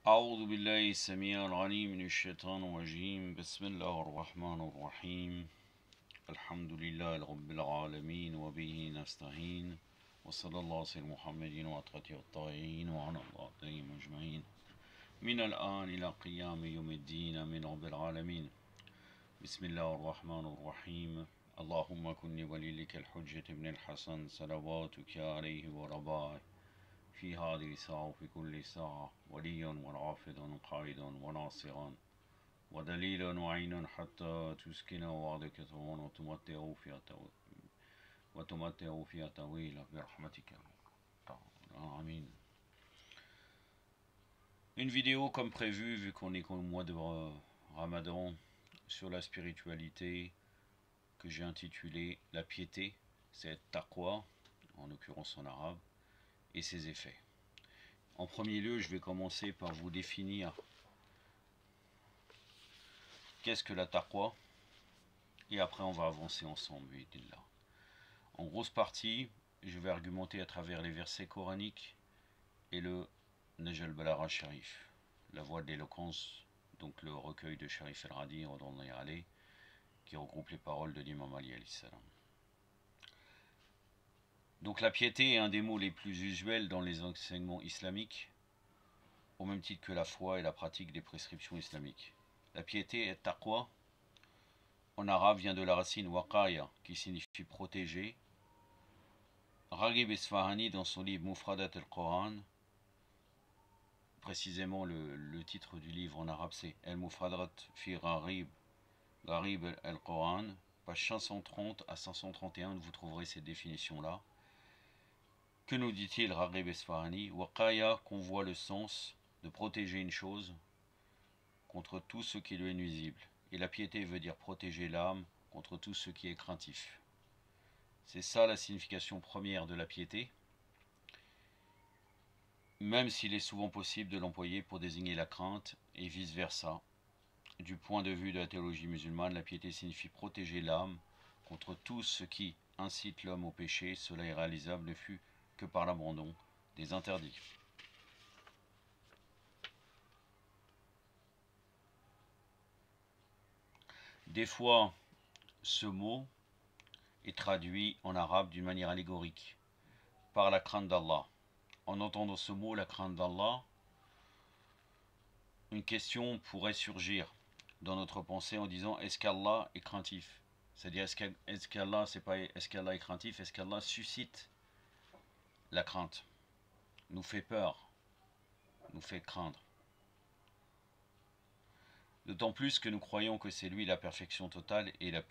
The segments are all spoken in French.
أعوذ بالله السميع العليم من الشيطان الرجيم بسم الله الرحمن الرحيم الحمد لله رب العالمين وبه نستعين وصلى الله على سيدنا محمد وعلى الطاهرين وعلى الله عليهم أجمعين من الآن إلى قيام يوم الدين من رب العالمين بسم الله الرحمن الرحيم اللهم كن وليك الحجة ابن الحسن صلواتك عليه ورضاه في هذه الساعة وفي كل ساعة وليا ورافضا قائدا وناصرا ودليلا وعينا حتى تسكن وعدك ثوان وتمتع فيها طويلة برحمتك. Amin. Une vidéo comme prévu, vu qu'on est au mois de Ramadan, sur la spiritualité, que j'ai intitulé La piété, c'est taqwa, en l'occurrence en arabe, et ses effets. En premier lieu, je vais commencer par vous définir qu'est-ce que la taqwa, et après on va avancer ensemble. En grosse partie, je vais argumenter à travers les versets coraniques et le Nahj al-Balagha Sharif, la voix de l'éloquence, donc le recueil de Sharif al-Radi, qui regroupe les paroles de l'imam Ali alayhi salam. Donc la piété est un des mots les plus usuels dans les enseignements islamiques, au même titre que la foi et la pratique des prescriptions islamiques. La piété est taqwa, en arabe vient de la racine waqaya, qui signifie protéger. Raghib Isfahani, dans son livre Mufradat al-Quran, précisément le titre du livre en arabe c'est Al-Mufradat fi Gharib al-Quran, page 530 à 531, vous trouverez ces définitions-là. Que nous dit-il Raghib Isfahani? Waqaya convoit le sens de protéger une chose contre tout ce qui lui est nuisible. Et la piété veut dire protéger l'âme contre tout ce qui est craintif. C'est ça la signification première de la piété, même s'il est souvent possible de l'employer pour désigner la crainte et vice-versa. Du point de vue de la théologie musulmane, la piété signifie protéger l'âme contre tout ce qui incite l'homme au péché. Cela est réalisable ne fût que par l'abandon des interdits. Des fois, ce mot est traduit en arabe d'une manière allégorique, par la crainte d'Allah. En entendant ce mot, la crainte d'Allah, une question pourrait surgir dans notre pensée en disant: est-ce qu'Allah est craintif? C'est-à-dire, est-ce qu'Allah est craintif? Est-ce qu'Allah suscite la crainte, nous fait peur, nous fait craindre? D'autant plus que nous croyons que c'est lui la perfection totale et le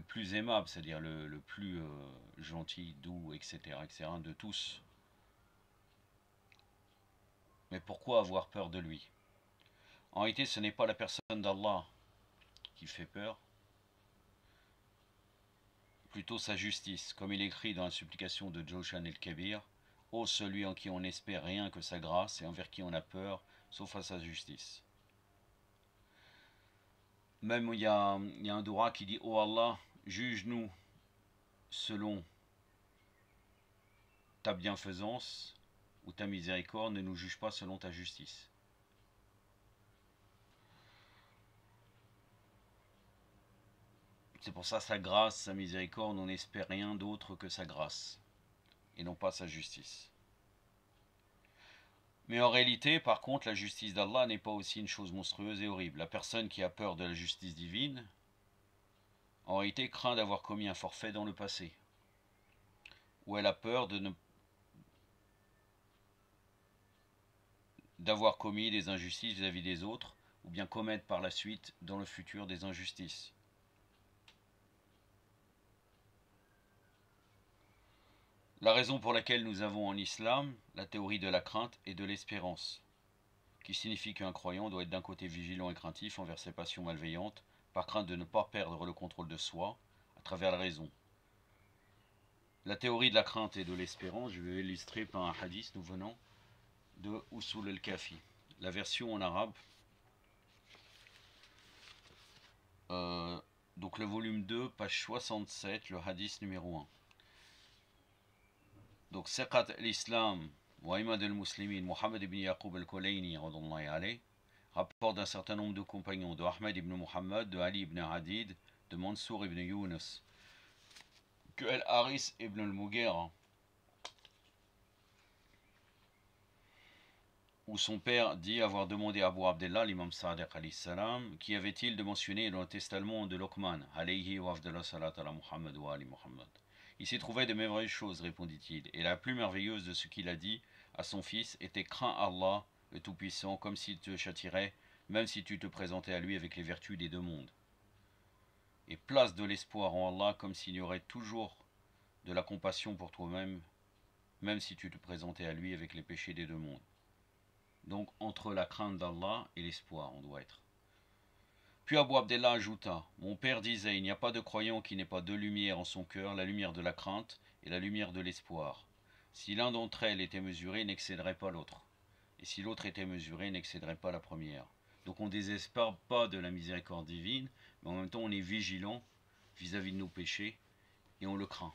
plus aimable, c'est-à-dire le plus gentil, doux, etc., de tous. Mais pourquoi avoir peur de lui? En réalité, ce n'est pas la personne d'Allah qui fait peur, plutôt sa justice, comme il écrit dans la supplication de Joshan el-Kabir: ô celui en qui on n'espère rien que sa grâce et envers qui on a peur, sauf à sa justice. Même il y a un doua qui dit: ô Allah, juge-nous selon ta bienfaisance ou ta miséricorde, ne nous juge pas selon ta justice. C'est pour ça sa grâce, sa miséricorde, on n'espère rien d'autre que sa grâce, et non pas sa justice. Mais en réalité, par contre, la justice d'Allah n'est pas aussi une chose monstrueuse et horrible. La personne qui a peur de la justice divine, en réalité, craint d'avoir commis un forfait dans le passé, ou elle a peur d'avoir commis des injustices vis-à-vis des autres, ou bien commettre par la suite, dans le futur, des injustices. La raison pour laquelle nous avons en islam la théorie de la crainte et de l'espérance, qui signifie qu'un croyant doit être d'un côté vigilant et craintif envers ses passions malveillantes, par crainte de ne pas perdre le contrôle de soi à travers la raison. La théorie de la crainte et de l'espérance, je vais l'illustrer par un hadith nous venant de Usul al-Kafi. La version en arabe, donc le volume 2, page 67, le hadith numéro 1. Donc, Saqat l'Islam Muhammad al-Muslimin, Mohammed ibn Yaqub al-Kulayni, rapporte d'un certain nombre de compagnons, de Ahmed ibn Muhammad, de Ali ibn Hadid, de Mansour ibn Yunus, que Al-Haris ibn al-Mughira, où son père dit avoir demandé à Abu Abdullah, l'imam Sadiq alayhi salam, qui avait-il de mentionner dans le testament de Luqman, alayhi wa afdallah salat ala Muhammad wa ali Muhammad. Il s'y trouvait de merveilleuses choses, répondit-il, et la plus merveilleuse de ce qu'il a dit à son fils était: crains Allah, le Tout-Puissant, comme s'il te châtirait, même si tu te présentais à lui avec les vertus des deux mondes. Et place de l'espoir en Allah, comme s'il y aurait toujours de la compassion pour toi-même, même si tu te présentais à lui avec les péchés des deux mondes. Donc entre la crainte d'Allah et l'espoir, on doit être. Puis Abu Abdallah ajouta: mon père disait, il n'y a pas de croyant qui n'ait pas deux lumières en son cœur, la lumière de la crainte et la lumière de l'espoir. Si l'un d'entre elles était mesuré, n'excéderait pas l'autre. Et si l'autre était mesuré, n'excéderait pas la première. Donc on ne désespère pas de la miséricorde divine, mais en même temps on est vigilant vis-à-vis de nos péchés et on le craint.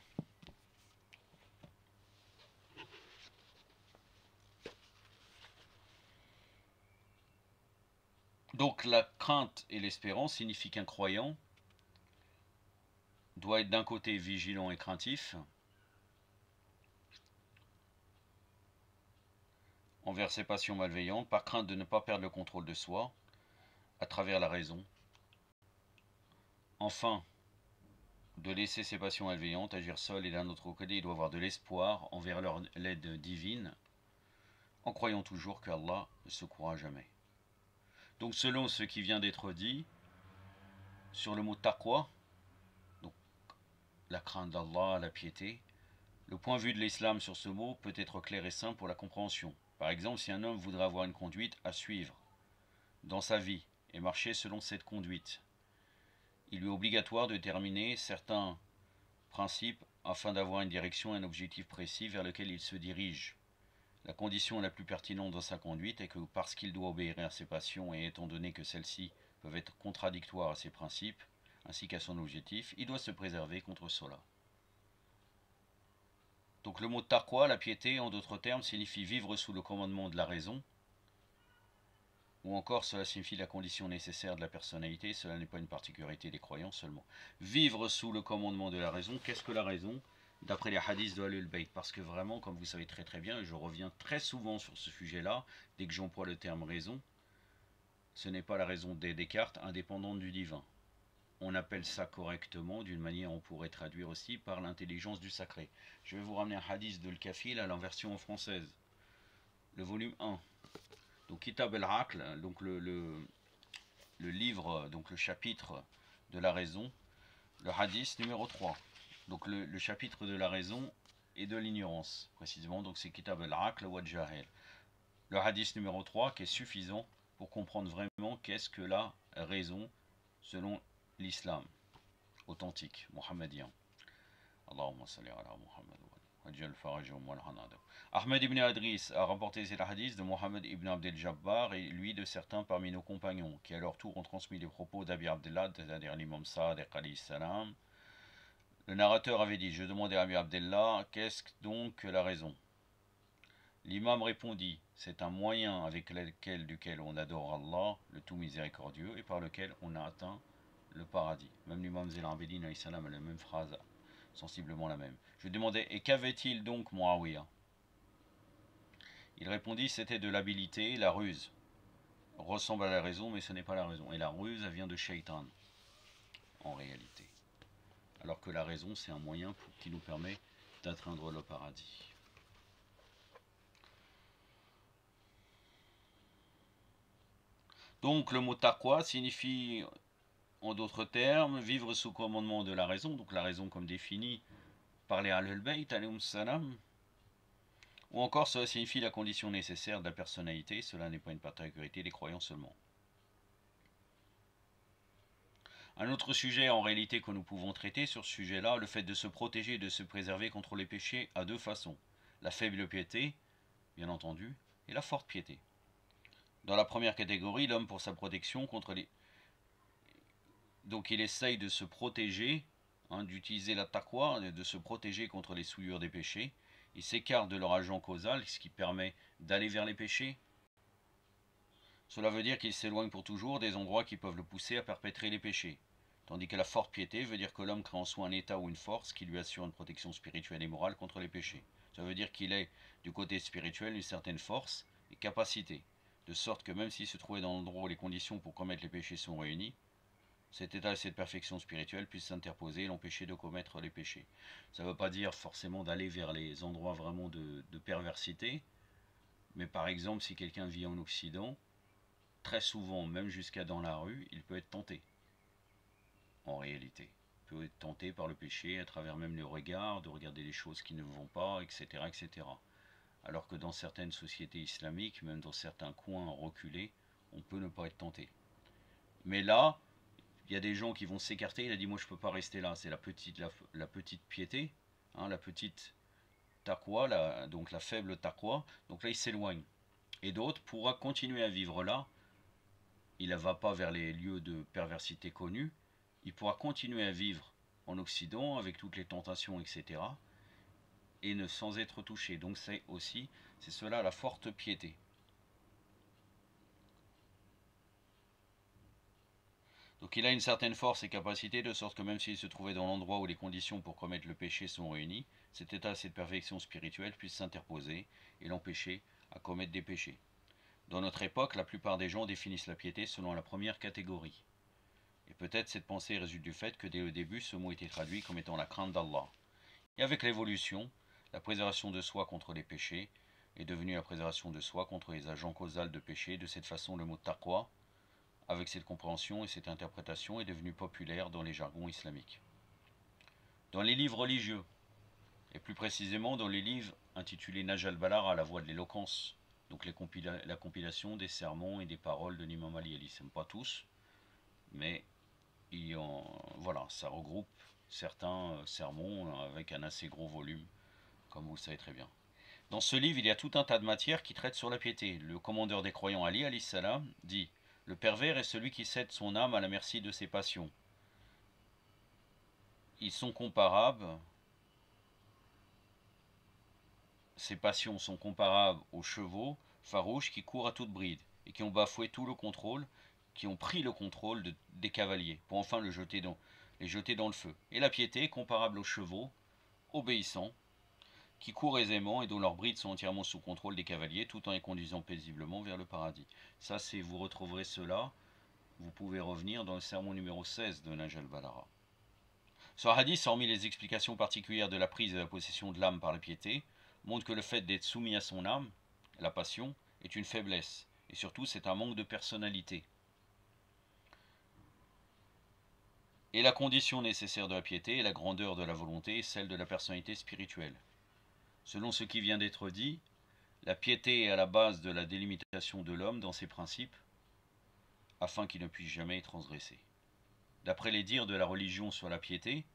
Donc la crainte et l'espérance signifient qu'un croyant doit être d'un côté vigilant et craintif envers ses passions malveillantes, par crainte de ne pas perdre le contrôle de soi à travers la raison. Enfin, de laisser ses passions malveillantes agir seul, et d'un autre côté, il doit avoir de l'espoir envers leur l'aide divine, en croyant toujours qu'Allah ne secourra jamais. Donc selon ce qui vient d'être dit sur le mot taqwa, donc la crainte d'Allah, la piété, le point de vue de l'islam sur ce mot peut être clair et simple pour la compréhension. Par exemple, si un homme voudrait avoir une conduite à suivre dans sa vie et marcher selon cette conduite, il lui est obligatoire de déterminer certains principes afin d'avoir une direction et un objectif précis vers lequel il se dirige. La condition la plus pertinente dans sa conduite est que parce qu'il doit obéir à ses passions et étant donné que celles-ci peuvent être contradictoires à ses principes ainsi qu'à son objectif, il doit se préserver contre cela. Donc le mot taqwa, la piété, en d'autres termes, signifie vivre sous le commandement de la raison, ou encore cela signifie la condition nécessaire de la personnalité, cela n'est pas une particularité des croyants seulement. Vivre sous le commandement de la raison, qu'est-ce que la raison? D'après les hadiths de Ahlul Bayt, parce que vraiment, comme vous savez très très bien, et je reviens très souvent sur ce sujet-là, dès que j'emploie le terme raison, ce n'est pas la raison des Descartes indépendante du divin. On appelle ça correctement, d'une manière on pourrait traduire aussi par l'intelligence du sacré. Je vais vous ramener un hadith de Al-Kafil à la version française, le volume 1. Donc Kitab al-Aql, donc le livre, donc le chapitre de la raison, le hadith numéro 3. Donc le chapitre de la raison et de l'ignorance, précisément, donc c'est Kitab al-Aql wa al-Jahil. Le hadith numéro 3 qui est suffisant pour comprendre vraiment qu'est-ce que la raison selon l'islam authentique, mohammedien. Allahumma salli ala Muhammad wa ajal farajahum wal hanada. Ahmed ibn Adris a rapporté ces hadiths de Mohammed ibn Abdel Jabbar et lui de certains parmi nos compagnons, qui à leur tour ont transmis les propos d'Abi Abdullah, c'est-à-dire l'imam Sadiq alayhi salam. Le narrateur avait dit: je demandais à Abi Abdullah, qu'est-ce donc que la raison? L'imam répondit: c'est un moyen avec duquel on adore Allah, le tout miséricordieux, et par lequel on a atteint le paradis. Même l'imam Zayn al-Abidin alayhi salam a la même phrase, sensiblement la même. Je demandais: et qu'avait-il donc Muawiyah? Il répondit: c'était de l'habileté, la ruse. Ressemble à la raison, mais ce n'est pas la raison. Et la ruse, elle vient de Shaitan, en réalité. Alors que la raison, c'est un moyen qui nous permet d'atteindre le paradis. Donc le mot taqwa signifie, en d'autres termes, vivre sous commandement de la raison, donc la raison comme définie par les Ahlul Bayt, alayhum salam. Ou encore cela signifie la condition nécessaire de la personnalité, cela n'est pas une particularité des croyants seulement. Un autre sujet en réalité que nous pouvons traiter sur ce sujet-là, le fait de se protéger et de se préserver contre les péchés à deux façons. La faible piété, bien entendu, et la forte piété. Dans la première catégorie, l'homme pour sa protection contre les... Donc il essaye de se protéger, d'utiliser la taqwa, de se protéger contre les souillures des péchés. ils s'écartent de leur agent causal, ce qui permet d'aller vers les péchés. Cela veut dire qu'il s'éloigne pour toujours des endroits qui peuvent le pousser à perpétrer les péchés. Tandis que la forte piété veut dire que l'homme crée en soi un état ou une force qui lui assure une protection spirituelle et morale contre les péchés. Ça veut dire qu'il est, du côté spirituel, une certaine force et capacité, de sorte que même s'il se trouvait dans l'endroit où les conditions pour commettre les péchés sont réunies, cet état et cette perfection spirituelle puissent s'interposer et l'empêcher de commettre les péchés. Ça ne veut pas dire forcément d'aller vers les endroits vraiment de perversité, mais par exemple, si quelqu'un vit en Occident, très souvent, même jusqu'à dans la rue, il peut être tenté, en réalité. Il peut être tenté par le péché à travers même le regard, de regarder les choses qui ne vont pas, etc., etc. Alors que dans certaines sociétés islamiques, même dans certains coins reculés, on peut ne pas être tenté. Mais là, il y a des gens qui vont s'écarter, il a dit moi je ne peux pas rester là, c'est la petite piété, hein, la petite taqwa, donc la faible taqwa, donc là il s'éloigne. Et d'autres pourra continuer à vivre là, il ne va pas vers les lieux de perversité connus, il pourra continuer à vivre en Occident avec toutes les tentations, etc. et ne sans être touché. Donc c'est cela la forte piété. Donc il a une certaine force et capacité, de sorte que même s'il se trouvait dans l'endroit où les conditions pour commettre le péché sont réunies, cet état et cette perfection spirituelle puisse s'interposer et l'empêcher à commettre des péchés. Dans notre époque, la plupart des gens définissent la piété selon la première catégorie. Et peut-être cette pensée résulte du fait que dès le début, ce mot était traduit comme étant la crainte d'Allah. Et avec l'évolution, la préservation de soi contre les péchés est devenue la préservation de soi contre les agents causals de péché. De cette façon, le mot taqwa, avec cette compréhension et cette interprétation, est devenu populaire dans les jargons islamiques. Dans les livres religieux, et plus précisément dans les livres intitulés Naj al-Balagha, la voix de l'éloquence, donc la compilation des sermons et des paroles de l'imam Ali al-Islam, pas tous, mais voilà, ça regroupe certains sermons avec un assez gros volume, comme vous le savez très bien. Dans ce livre, il y a tout un tas de matières qui traitent sur la piété. Le commandeur des croyants Ali, alayhi salam, dit: le pervers est celui qui cède son âme à la merci de ses passions. Ils sont comparables, ces passions sont comparables aux chevaux farouches qui courent à toute bride et qui ont bafoué tout le contrôle, qui ont pris le contrôle des cavaliers pour enfin les jeter dans le feu. Et la piété est comparable aux chevaux obéissants qui courent aisément et dont leurs brides sont entièrement sous contrôle des cavaliers, tout en les conduisant paisiblement vers le paradis. Ça, vous retrouverez cela, vous pouvez revenir dans le sermon numéro 16 de Naj al-Balagha. Ce hadith, hormis les explications particulières de la prise et de la possession de l'âme par la piété, montre que le fait d'être soumis à son âme, la passion, est une faiblesse, et surtout c'est un manque de personnalité. Et la condition nécessaire de la piété est la grandeur de la volonté et celle de la personnalité spirituelle. Selon ce qui vient d'être dit, la piété est à la base de la délimitation de l'homme dans ses principes, afin qu'il ne puisse jamais y transgresser. D'après les dires de la religion sur la piété,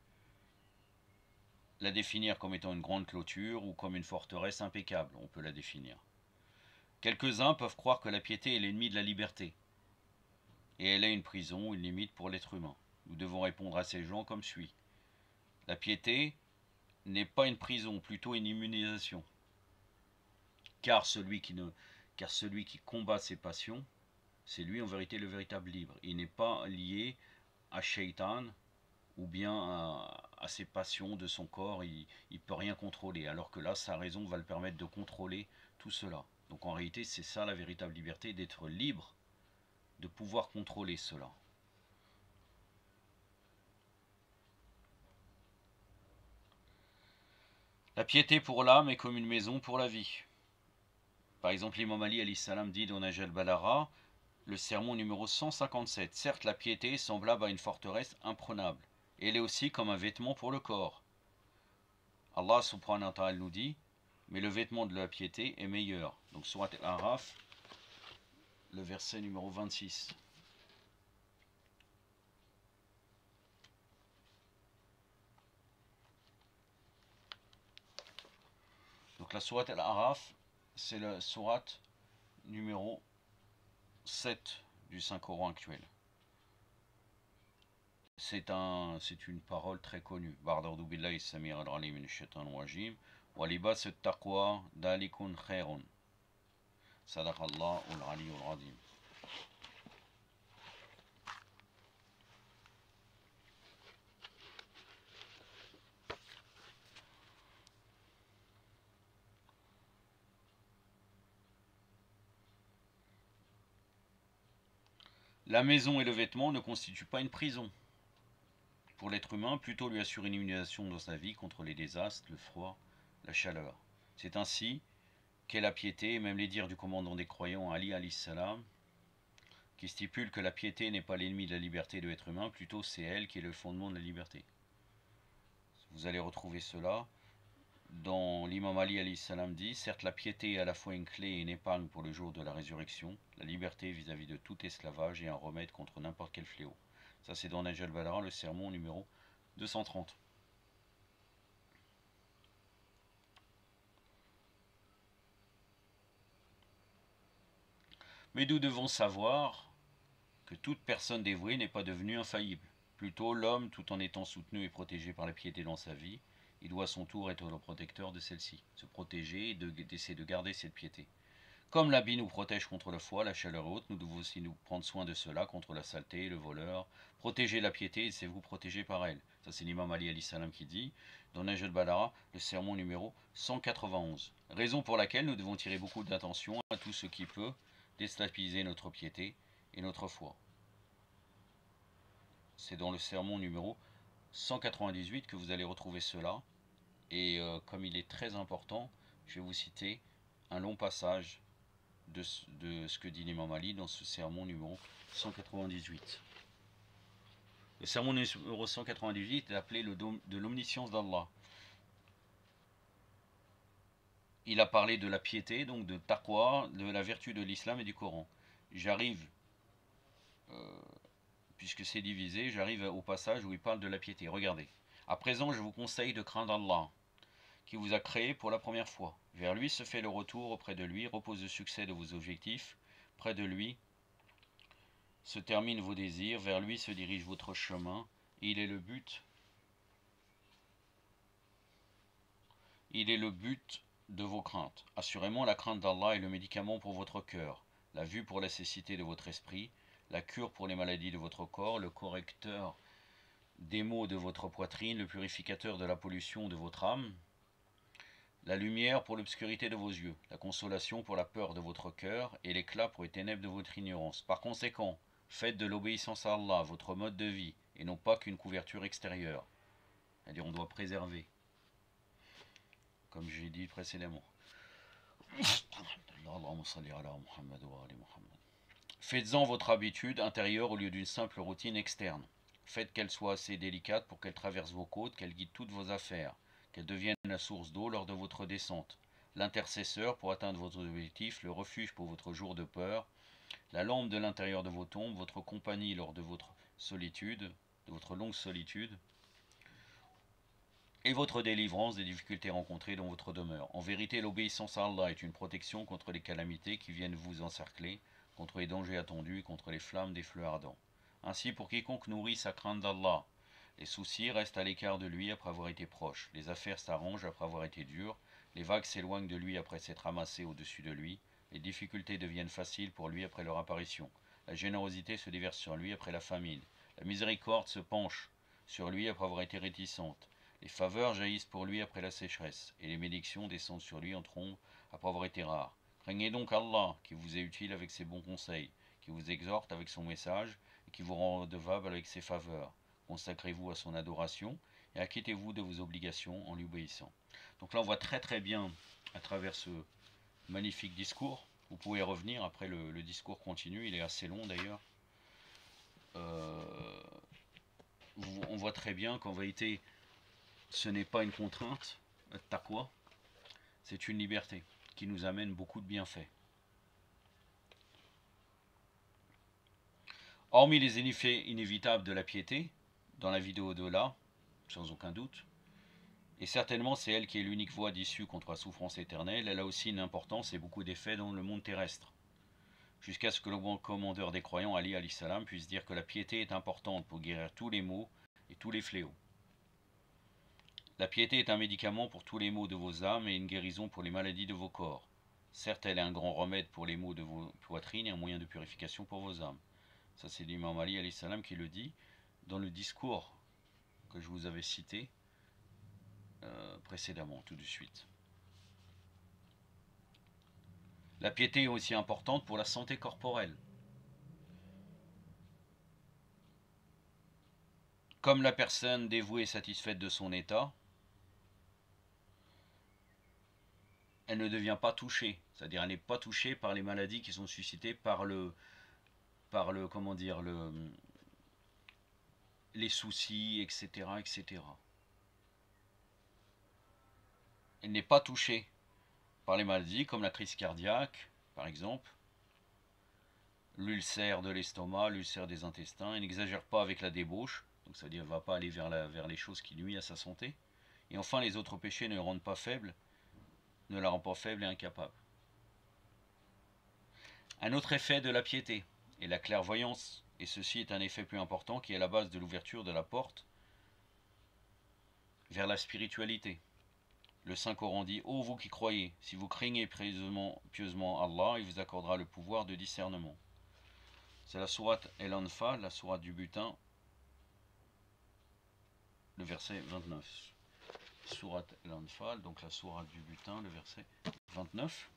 la définir comme étant une grande clôture ou comme une forteresse impeccable, on peut la définir. Quelques-uns peuvent croire que la piété est l'ennemi de la liberté, et elle est une prison, une limite pour l'être humain. Nous devons répondre à ces gens comme suit. La piété n'est pas une prison, plutôt une immunisation. Car celui qui combat ses passions, c'est lui en vérité le véritable libre. Il n'est pas lié à Shaitan ou bien à ses passions de son corps, il ne peut rien contrôler. Alors que là, sa raison va le permettre de contrôler tout cela. Donc en réalité, c'est ça la véritable liberté, d'être libre, de pouvoir contrôler cela. La piété pour l'âme est comme une maison pour la vie. Par exemple, l'imam Ali alayhi salam dit dans Naj al-Balagha, le sermon numéro 157, certes la piété est semblable à une forteresse imprenable. Elle est aussi comme un vêtement pour le corps. Allah subhanahu wa ta'ala nous dit, mais le vêtement de la piété est meilleur. Donc surat al-Araf, le verset numéro 26. Donc la surat al-Araf, c'est la surat numéro 7 du Saint-Coran actuel. C'est une parole très connue. Ba'da'udhu billahi samir al-alim min ash-shaytanir rajim. Wa libas at-taqwa dalikun khairun. Sadaqallahu al-aliyyul azim. La maison et le vêtement ne constituent pas une prison. Pour l'être humain, plutôt lui assure une immunisation dans sa vie contre les désastres, le froid, la chaleur. C'est ainsi qu'est la piété, et même les dires du commandant des croyants Ali alayhi salam, qui stipule que la piété n'est pas l'ennemi de la liberté de l'être humain, plutôt c'est elle qui est le fondement de la liberté. Vous allez retrouver cela dans l'imam Ali alayhi salam dit, certes la piété est à la fois une clé et une épargne pour le jour de la résurrection, la liberté vis-à-vis de tout esclavage et un remède contre n'importe quel fléau. Ça c'est dans Nahj al-Balagha, le sermon numéro 230. Mais nous devons savoir que toute personne dévouée n'est pas devenue infaillible. Plutôt, l'homme, tout en étant soutenu et protégé par la piété dans sa vie, il doit à son tour être le protecteur de celle-ci, se protéger et d'essayer de garder cette piété. Comme l'habit nous protège contre le froid, la chaleur haute, nous devons aussi nous prendre soin de cela contre la saleté, le voleur. Protéger la piété et c'est vous protéger par elle. Ça c'est l'imam Ali alayhi salam qui dit dans Nahj al-Balagha, le sermon numéro 191. Raison pour laquelle nous devons tirer beaucoup d'attention à tout ce qui peut déstabiliser notre piété et notre foi. C'est dans le sermon numéro 198 que vous allez retrouver cela. Et comme il est très important, je vais vous citer un long passage de ce que dit l'imam Ali dans ce sermon numéro 198. Le sermon numéro 198 est appelé le dôme de l'omniscience d'Allah. Il a parlé de la piété, donc de taqwa, de la vertu de l'islam et du Coran. J'arrive, puisque c'est divisé, j'arrive au passage où il parle de la piété. Regardez. À présent, je vous conseille de craindre Allah, qui vous a créé pour la première fois. Vers lui se fait le retour, auprès de lui repose le succès de vos objectifs, près de lui se terminent vos désirs, vers lui se dirige votre chemin, et il est le but de vos craintes. Assurément, la crainte d'Allah est le médicament pour votre cœur, la vue pour la cécité de votre esprit, la cure pour les maladies de votre corps, le correcteur des maux de votre poitrine, le purificateur de la pollution de votre âme, la lumière pour l'obscurité de vos yeux, la consolation pour la peur de votre cœur, et l'éclat pour les ténèbres de votre ignorance. Par conséquent, faites de l'obéissance à Allah votre mode de vie, et non pas qu'une couverture extérieure. C'est-à-dire on doit préserver, comme j'ai dit précédemment. Faites-en votre habitude intérieure au lieu d'une simple routine externe. Faites qu'elle soit assez délicate pour qu'elle traverse vos côtes, qu'elle guide toutes vos affaires, qu'elle devienne la source d'eau lors de votre descente, l'intercesseur pour atteindre votre objectif, le refuge pour votre jour de peur, la lampe de l'intérieur de vos tombes, votre compagnie lors de votre solitude, de votre longue solitude, et votre délivrance des difficultés rencontrées dans votre demeure. En vérité, l'obéissance à Allah est une protection contre les calamités qui viennent vous encercler, contre les dangers attendus et contre les flammes des feux ardents. Ainsi, pour quiconque nourrit sa crainte d'Allah, les soucis restent à l'écart de lui après avoir été proches, les affaires s'arrangent après avoir été dures, les vagues s'éloignent de lui après s'être amassées au-dessus de lui, les difficultés deviennent faciles pour lui après leur apparition, la générosité se déverse sur lui après la famine, la miséricorde se penche sur lui après avoir été réticente, les faveurs jaillissent pour lui après la sécheresse, et les bénédictions descendent sur lui en trombe après avoir été rares. Craignez donc Allah, qui vous est utile avec ses bons conseils, qui vous exhorte avec son message, et qui vous rend redevable avec ses faveurs. Consacrez-vous à son adoration, et acquittez-vous de vos obligations en lui obéissant. Donc là on voit très très bien, à travers ce magnifique discours, vous pouvez revenir, après le discours continue, il est assez long d'ailleurs, on voit très bien qu'en vérité, ce n'est pas une contrainte, taqwa, c'est une liberté qui nous amène beaucoup de bienfaits. Hormis les effets inévitables de la piété, dans la vie au-delà, sans aucun doute, et certainement c'est elle qui est l'unique voie d'issue contre la souffrance éternelle, elle a aussi une importance et beaucoup d'effets dans le monde terrestre. Jusqu'à ce que le bon commandeur des croyants, Ali alayhi salam, puisse dire que la piété est importante pour guérir tous les maux et tous les fléaux. La piété est un médicament pour tous les maux de vos âmes et une guérison pour les maladies de vos corps. Certes, elle est un grand remède pour les maux de vos poitrines et un moyen de purification pour vos âmes. Ça, c'est l'imam Ali alayhi salam qui le dit dans le discours que je vous avais cité précédemment, tout de suite. La piété est aussi importante pour la santé corporelle. Comme la personne dévouée est satisfaite de son état, elle ne devient pas touchée. C'est-à-dire, elle n'est pas touchée par les maladies qui sont suscitées par comment dire, les soucis, etc., etc. Elle n'est pas touchée par les maladies comme la crise cardiaque, par exemple, l'ulcère de l'estomac, l'ulcère des intestins. Elle n'exagère pas avec la débauche, donc ça veut dire qu'elle ne va pas aller vers les choses qui nuisent à sa santé. Et enfin, les autres péchés ne la rendent pas faible et incapable. Un autre effet de la piété est la clairvoyance, et ceci est un effet plus important qui est à la base de l'ouverture de la porte vers la spiritualité. Le Saint-Coran dit: ô vous qui croyez, si vous craignez pieusement Allah, il vous accordera le pouvoir de discernement. C'est la sourate El-Anfal, la sourate du butin, le verset 29. Sourate El-Anfal, donc la sourate du butin, le verset 29.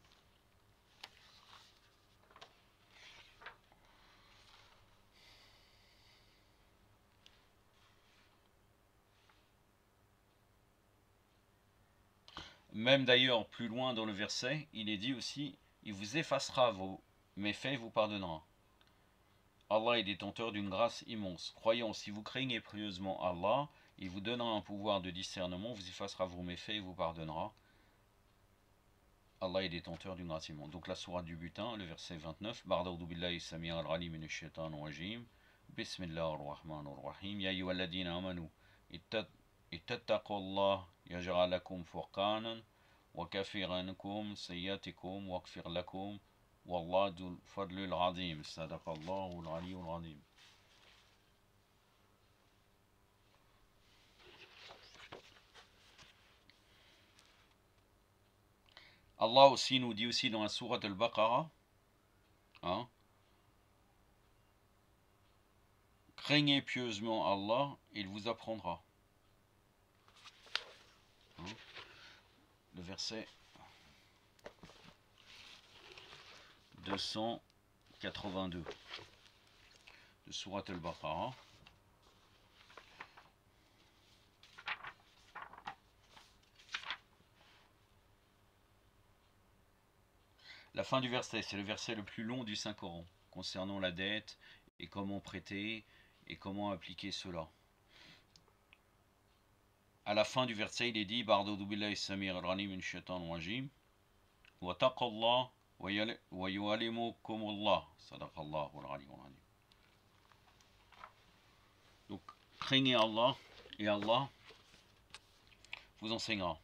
Même d'ailleurs, plus loin dans le verset, il est dit aussi: il vous effacera vos méfaits et vous pardonnera. Allah est détenteur d'une grâce immense. Croyons, si vous craignez pieusement Allah, il vous donnera un pouvoir de discernement, vous effacera vos méfaits et vous pardonnera. Allah est détenteur d'une grâce immense. Donc la sourate du butin, le verset 29. Ba'da'udhu billahi sami'a al-alim minash shaitanir rajim. Bismillahir rahmanir rahim. Ya ayyuhalladhina amanu ittaqullaha yaj'al lakum furqanan wa kaffir ankum sayyi'atikum wa yaghfir lakum. Wallah dul fadlul azim. Sadaqallahu al-aliyyul azim. Allah aussi nous dit aussi dans la sourate al-Baqarah, hein, craignez pieusement Allah, il vous apprendra. Hein, le verset 282 de sourate al-Baqarah. La fin du verset, c'est le verset le plus long du Saint-Coran, concernant la dette et comment prêter et comment appliquer cela. À la fin du verset, il est dit: Ba'da'udhu billahi samir al-alim min shaitanir rajim. Wa taqallah wa yu'allimukumullah. Sadaqallahu al-aliyyul azim. Donc, craignez Allah et Allah vous enseignera.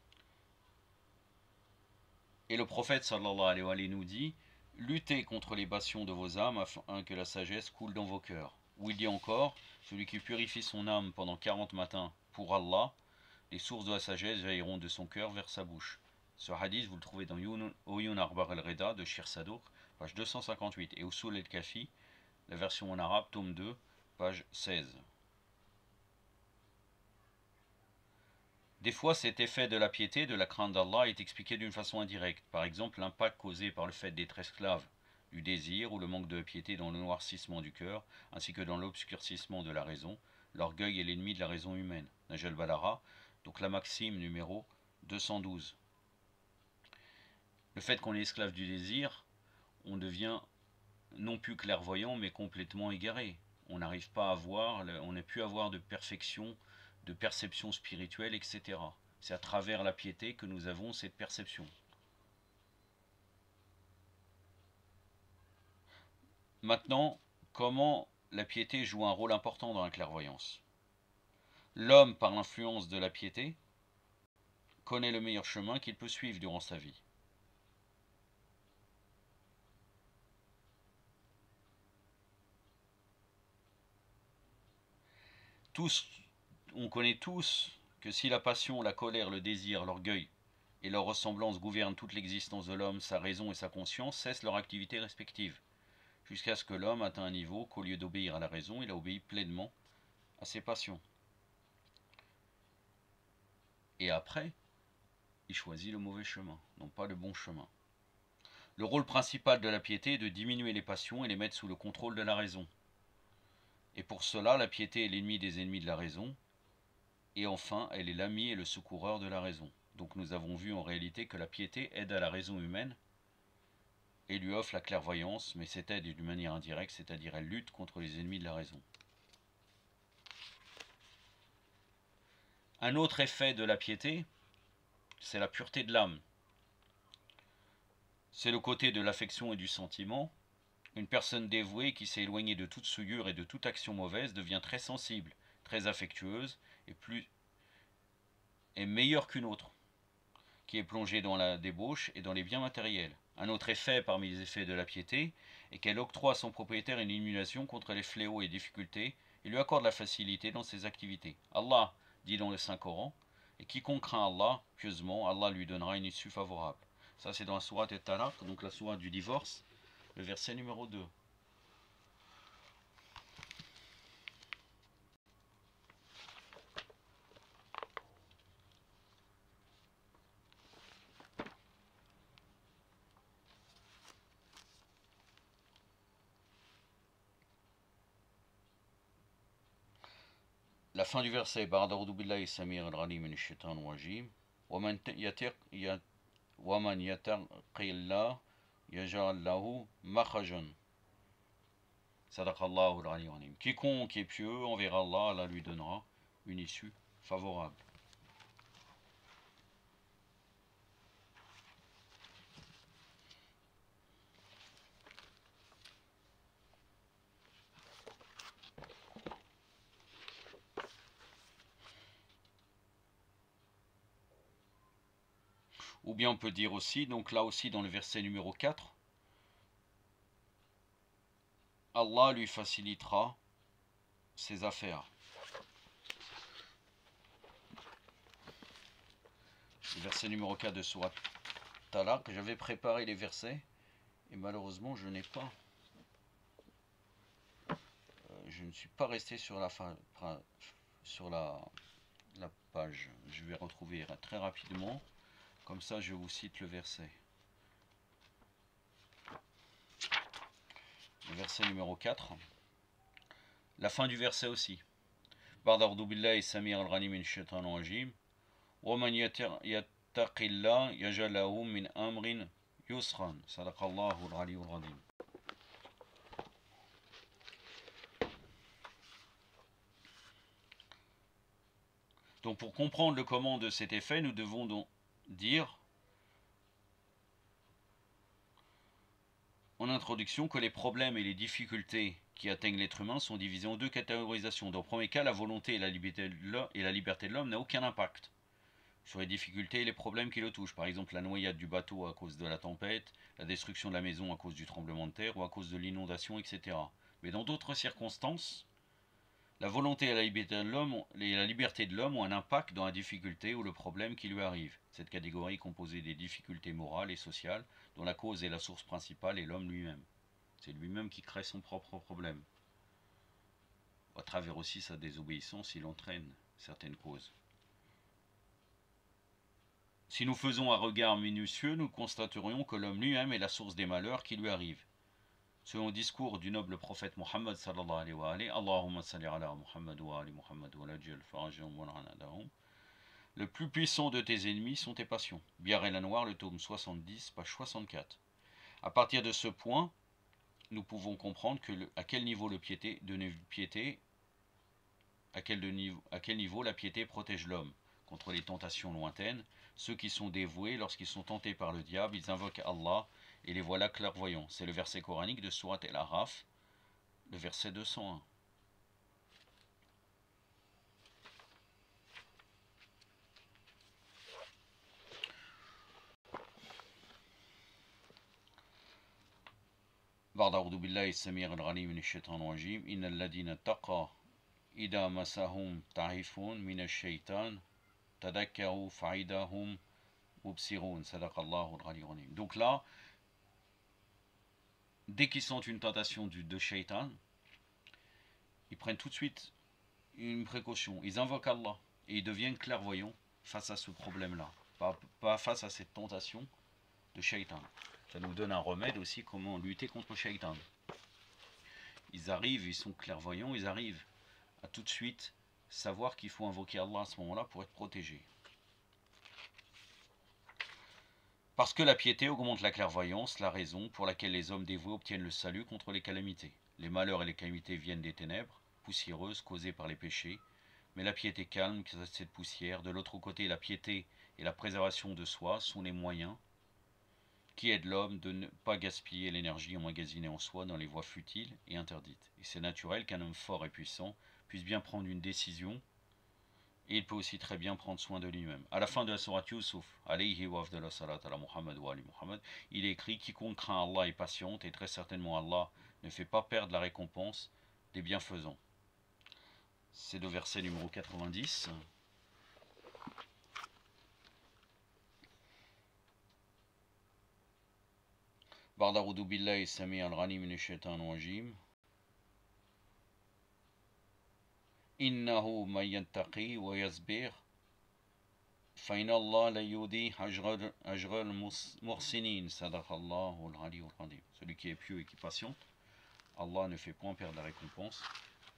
Et le prophète sallallahu alayhi wa sallam nous dit: luttez contre les passions de vos âmes afin que la sagesse coule dans vos cœurs. Ou il dit encore: celui qui purifie son âme pendant 40 matins pour Allah, les sources de la sagesse jailliront de son cœur vers sa bouche. Ce hadith, vous le trouvez dans Uyun Arbar al-Reda de Shir Sadouk, page 258, et Usul el-Kafi, la version en arabe, tome 2, page 16. Des fois, cet effet de la piété, de la crainte d'Allah, est expliqué d'une façon indirecte. Par exemple, l'impact causé par le fait d'être esclave du désir ou le manque de piété dans le noircissement du cœur, ainsi que dans l'obscurcissement de la raison. L'orgueil est l'ennemi de la raison humaine. Najal Balara, donc la maxime numéro 212. Le fait qu'on est esclave du désir, on devient non plus clairvoyant, mais complètement égaré. On n'arrive pas à voir, on n'a plus à avoir de perfection, de perception spirituelle, etc. C'est à travers la piété que nous avons cette perception. Maintenant, comment la piété joue un rôle important dans la clairvoyance? L'homme, par l'influence de la piété, connaît le meilleur chemin qu'il peut suivre durant sa vie. On connaît tous que si la passion, la colère, le désir, l'orgueil et leur ressemblance gouvernent toute l'existence de l'homme, sa raison et sa conscience cessent leur activité respective, jusqu'à ce que l'homme atteigne un niveau qu'au lieu d'obéir à la raison, il a obéi pleinement à ses passions. Et après, il choisit le mauvais chemin, non pas le bon chemin. Le rôle principal de la piété est de diminuer les passions et les mettre sous le contrôle de la raison. Et pour cela, la piété est l'ennemi des ennemis de la raison, et enfin, elle est l'ami et le secoureur de la raison. Donc nous avons vu en réalité que la piété aide à la raison humaine et lui offre la clairvoyance, mais cette aide est d'une manière indirecte, c'est-à-dire elle lutte contre les ennemis de la raison. Un autre effet de la piété, c'est la pureté de l'âme. C'est le côté de l'affection et du sentiment. Une personne dévouée qui s'est éloignée de toute souillure et de toute action mauvaise devient très sensible, très affectueuse et meilleure qu'une autre, qui est plongée dans la débauche et dans les biens matériels. Un autre effet parmi les effets de la piété est qu'elle octroie à son propriétaire une immunité contre les fléaux et difficultés et lui accorde la facilité dans ses activités. Allah dit dans le Saint-Coran, et quiconque craint Allah pieusement, Allah lui donnera une issue favorable. Ça c'est dans la sourate At-Talaq, donc la sourate du divorce, le verset numéro 2. La fin du verset, Ba'da a'udhu billahi samir al-ghalim min ash-shaytan rajim, وَمَنْ يَتَقِّ اللَّهَ يَجْعَلْ لَهُ مَخْرَجًا. Sadaqallahu al-aliyyul azim. Quiconque est pieux envers Allah, Allah lui donnera une issue favorable. Ou bien on peut dire aussi, donc là aussi dans le verset numéro 4, Allah lui facilitera ses affaires. Le verset numéro 4 de Sourate Talaq, j'avais préparé les versets et malheureusement je n'ai pas. Je ne suis pas resté sur la page. Je vais retrouver très rapidement. Comme ça, je vous cite le verset. Le verset numéro 4. La fin du verset aussi. Ba'da billahi samir al-ghanim min shaitanir rajim. Wa man yattaqillah yaj'al lahu min amrin yusran. Sadaqallahu al-aliyyul azim. Donc pour comprendre le comment de cet effet, nous devons donc dire en introduction que les problèmes et les difficultés qui atteignent l'être humain sont divisés en deux catégorisations. Dans le premier cas, la volonté et la liberté de l'homme n'a aucun impact sur les difficultés et les problèmes qui le touchent. Par exemple, la noyade du bateau à cause de la tempête, la destruction de la maison à cause du tremblement de terre ou à cause de l'inondation, etc. Mais dans d'autres circonstances, la volonté et la liberté de l'homme ont un impact dans la difficulté ou le problème qui lui arrive. Cette catégorie est composée des difficultés morales et sociales, dont la cause et la source principale est l'homme lui-même. C'est lui-même qui crée son propre problème. À travers aussi sa désobéissance, il entraîne certaines causes. Si nous faisons un regard minutieux, nous constaterions que l'homme lui-même est la source des malheurs qui lui arrivent. Selon le discours du noble prophète Muhammad sallallahu alayhi wa alayhi, Allahumma salli ala Muhammad wa ali Muhammad wa lajjal farajahum wa la'anadahum. Le plus puissant de tes ennemis sont tes passions. Biar el Anwar, le tome 70, page 64. À partir de ce point, nous pouvons comprendre à quel niveau à quel niveau la piété protège l'homme contre les tentations lointaines. Ceux qui sont dévoués, lorsqu'ils sont tentés par le diable, ils invoquent Allah et les voilà clairvoyants. C'est le verset coranique de Sourate El-Araf, le verset 201. بعد أعوذ بالله السميع العليم من الشيطان الرجيم إن الذين اتقوا إذا مسهم طائف من الشيطان tadakkaru fa'idahum mubsirun, sadaqallahu al-ghali al-azim. Donc là, dès qu'ils sentent une tentation de shaitan, ils prennent tout de suite une précaution, ils invoquent Allah et ils deviennent clairvoyants face à ce problème-là, pas face à cette tentation de shaitan. Ça nous donne un remède aussi, comment lutter contre shaitan. Ils arrivent, ils sont clairvoyants, ils arrivent à tout de suite savoir qu'il faut invoquer Allah à ce moment-là pour être protégé. Parce que la piété augmente la clairvoyance, la raison pour laquelle les hommes dévoués obtiennent le salut contre les calamités. Les malheurs et les calamités viennent des ténèbres, poussiéreuses, causées par les péchés, mais la piété calme cette poussière. De l'autre côté, la piété et la préservation de soi sont les moyens qui aident l'homme de ne pas gaspiller l'énergie emmagasinée en soi dans les voies futiles et interdites. Et c'est naturel qu'un homme fort et puissant puisse bien prendre une décision, et il peut aussi très bien prendre soin de lui-même. À la fin de la sourate Yusuf, alayhi wa afdala salat ala Muhammad wa ali Muhammad, il est écrit: quiconque craint Allah est patiente, et très certainement Allah ne fait pas perdre la récompense des bienfaisants. C'est le verset numéro 90. بعد أعوذ بالله السميع العليم من الشيطان الرجيم إنه من يتقي ويصبر فإن الله لا يضيع أجر المحسنين صدق الله العلي العظيم. Celui qui est pieux et qui patiente, Allah ne fait point perdre la récompense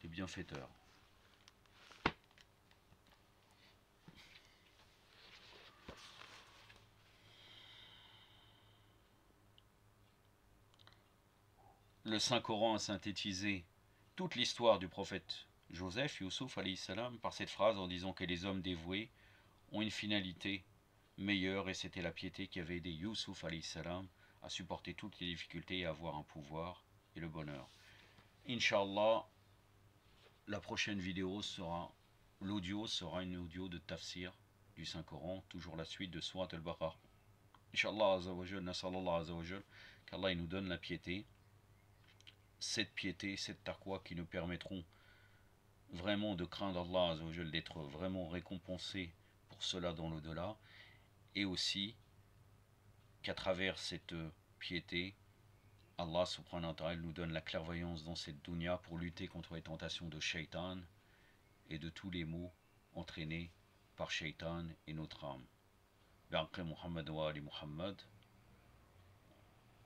des bienfaiteurs. Le Saint-Coran a synthétisé toute l'histoire du prophète Joseph, Youssouf alayhi salam, par cette phrase en disant que les hommes dévoués ont une finalité meilleure, et c'était la piété qui avait aidé Youssouf alayhi salam à supporter toutes les difficultés et à avoir un pouvoir et le bonheur. Inch'Allah, la prochaine vidéo sera, l'audio sera une audio de tafsir du Saint-Coran, toujours la suite de Surat al-Baqarah. Inch'Allah azawajal, nasallallahu azawajal, qu'Allah nous donne la piété, cette taqwa qui nous permettront vraiment de craindre Allah azawajal, d'être vraiment récompensés pour cela dans l'au-delà, et aussi qu'à travers cette piété, Allah subhanahu wa ta'ala nous donne la clairvoyance dans cette dunya pour lutter contre les tentations de shaitan et de tous les maux entraînés par shaitan et notre âme. Bi'aqi Muhammad wa ali Muhammad,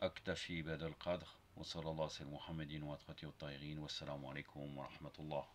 aktafi badal qadr, wa sallallahu ala Muhammadin wa atrati wa ta'irin, wa assalamu alaikum wa rahmatullah.